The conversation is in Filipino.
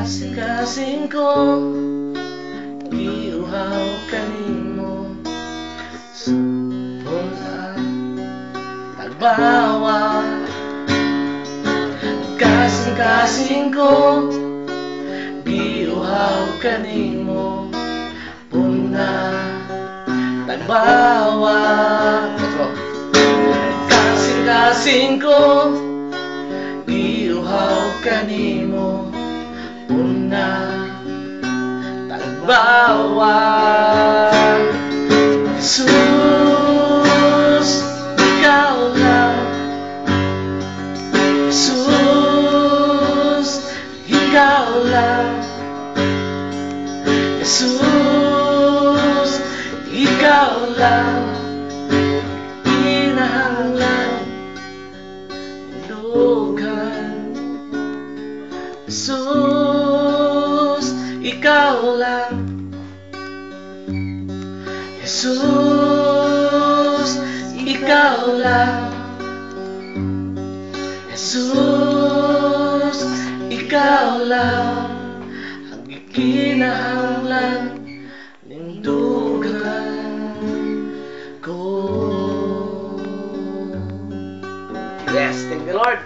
Kasing-kasing ko giuhaw kanimo Supuna tagbawa Kasing-kasing ko giuhaw kanimo Puna tagbawa Kasing-kasing ko giuhaw kanimo Puna tagbawa Jesus, ikaw lang Jesus, ikaw lang Jesus, ikaw lang Hinahanglan Lugan Jesus, ikaw lang Jesus, ikaw lang Jesus, ikaw lang ang ikinahanglan nindugan ko. Yes, thank the Lord.